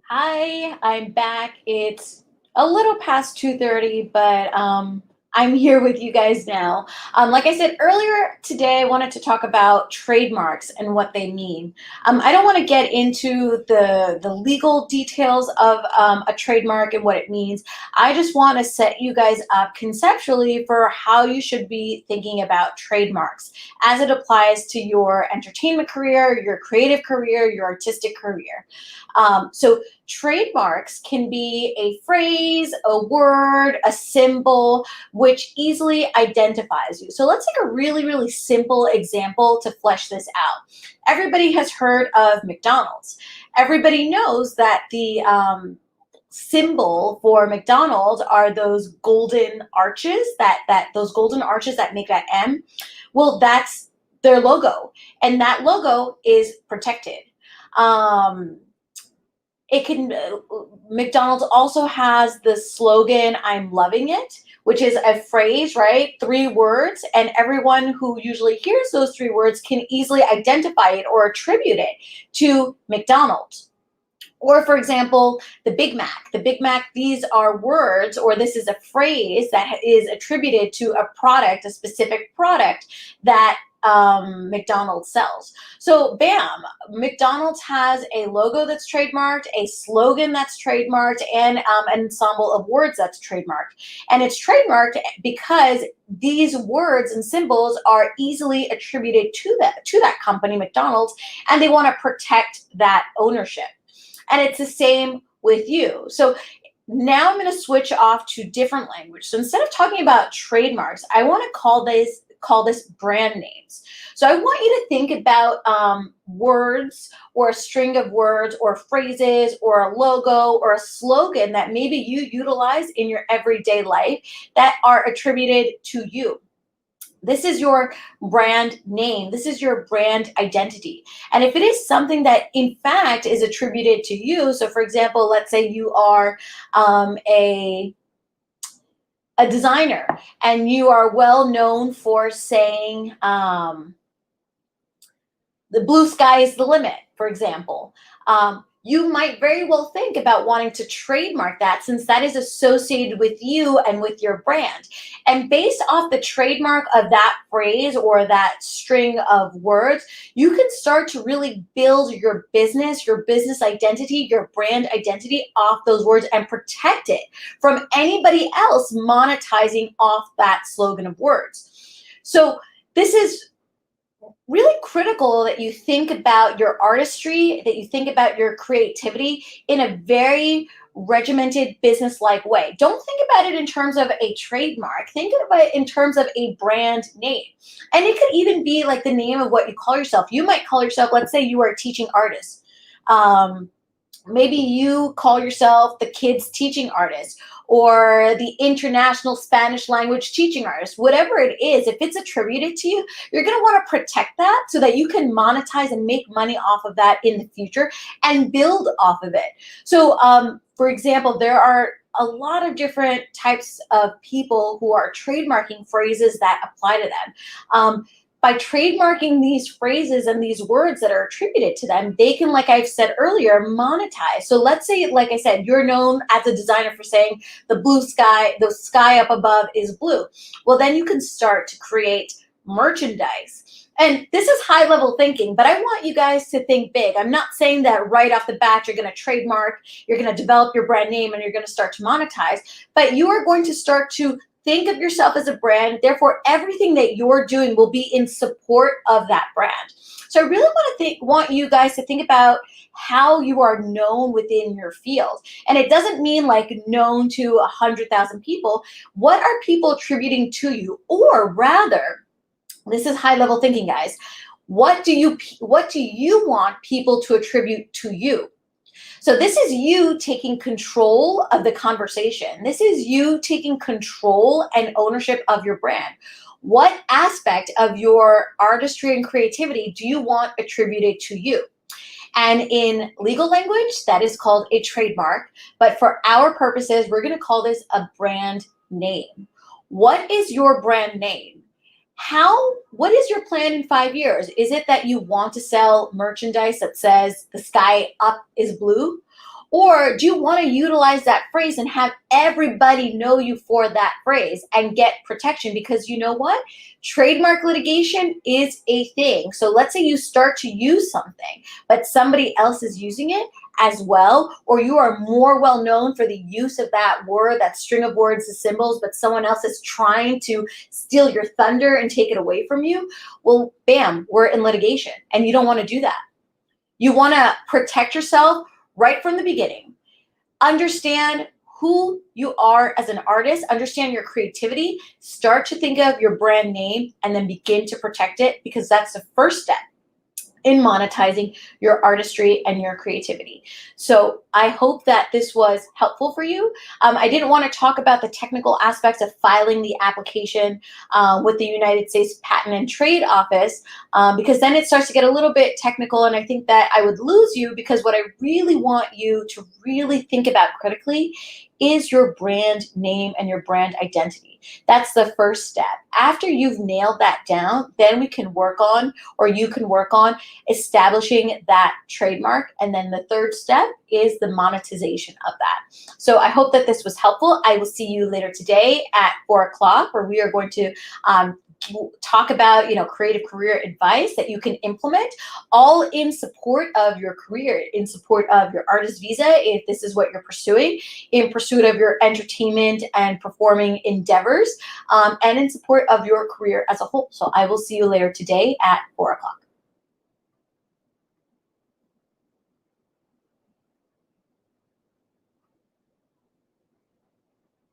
Hi, I'm back. It's a little past 2:30, but I'm here with you guys now. Like I said earlier today, I wanted to talk about trademarks and what they mean. I don't want to get into the legal details of a trademark and what it means. I just want to set you guys up conceptually for how you should be thinking about trademarks as it applies to your entertainment career, your creative career, your artistic career. So trademarks can be a phrase, a word, a symbol, which easily identifies you. So let's take a really, really simple example to flesh this out. Everybody has heard of McDonald's. Everybody knows that the symbol for McDonald's are those golden arches, that those golden arches that make that M. Well, that's their logo, and that logo is protected. Um, it can McDonald's also has the slogan "I'm loving it," which is a phrase, right? Three words, and everyone who usually hears those three words can easily identify it or attribute it to McDonald's. Or, for example, the Big Mac. The Big Mac, these are words, or this is a phrase that is attributed to a product, a specific product that McDonald's sells. So, bam, McDonald's has a logo that's trademarked, a slogan that's trademarked, and an ensemble of words that's trademarked. And it's trademarked because these words and symbols are easily attributed to that company, McDonald's, and they want to protect that ownership. And it's the same with you. So now I'm going to switch off to different language. So instead of talking about trademarks, I want to call this brand names. So I want you to think about words or a string of words or phrases or a logo or a slogan that maybe you utilize in your everyday life that are attributed to you. This is your brand name. This is your brand identity. And if it is something that, in fact, is attributed to you, so for example, let's say you are a designer and you are well known for saying, the blue sky is the limit, for example. You might very well think about wanting to trademark that since that is associated with you and with your brand. And based off the trademark of that phrase or that string of words, you can start to really build your business identity, your brand identity off those words and protect it from anybody else monetizing off that slogan of words. So this is really critical that you think about your artistry, that you think about your creativity in a very regimented business-like way. Don't think about it in terms of a trademark. Think about it in terms of a brand name. And it could even be like the name of what you call yourself. You might call yourself, let's say you are a teaching artist. Maybe you call yourself the kids teaching artist or the international Spanish language teaching artist. Whatever it is, if it's attributed to you, you're going to want to protect that so that you can monetize and make money off of that in the future and build off of it. So, for example, there are a lot of different types of people who are trademarking phrases that apply to them. By trademarking these phrases and these words that are attributed to them, they can, like I've said earlier, monetize. So let's say, like I said, you're known as a designer for saying the blue sky, the sky up above is blue. Well, then you can start to create merchandise. And this is high level thinking, but I want you guys to think big. I'm not saying that right off the bat you're going to trademark, you're going to develop your brand name, and you're going to start to monetize, but you are going to start to think of yourself as a brand. Therefore, everything that you're doing will be in support of that brand. So I really want you guys to think about how you are known within your field. And it doesn't mean like known to 100,000 people. What are people attributing to you? Or rather, this is high level thinking, guys. What do you want people to attribute to you? So this is you taking control of the conversation. This is you taking control and ownership of your brand. What aspect of your artistry and creativity do you want attributed to you? And in legal language, that is called a trademark. But for our purposes, we're going to call this a brand name. What is your brand name? What is your plan in 5 years? Is it that you want to sell merchandise that says the sky up is blue? Or do you want to utilize that phrase and have everybody know you for that phrase and get protection? Because you know what? Trademark litigation is a thing. So let's say you start to use something, but somebody else is using it as well, or you are more well known for the use of that word, that string of words, the symbols, but someone else is trying to steal your thunder and take it away from you. Well, bam, we're in litigation, and you don't want to do that. You want to protect yourself right from the beginning. Understand who you are as an artist, understand your creativity, start to think of your brand name, and then begin to protect it, because that's the first step in monetizing your artistry and your creativity. So I hope that this was helpful for you. I didn't want to talk about the technical aspects of filing the application with the United States Patent and Trade Office, because then it starts to get a little bit technical, and I think that I would lose you, because what I really want you to really think about critically is your brand name and your brand identity. That's the first step. After you've nailed that down, then we can work on, or you can work on, establishing that trademark. And then the third step is the monetization of that. So I hope that this was helpful. I will see you later today at 4 o'clock, where we are going to talk about, creative career advice that you can implement, all in support of your career, in support of your artist visa, if this is what you're pursuing, in pursuit of your entertainment and performing endeavors, and in support of your career as a whole. So I will see you later today at 4 o'clock.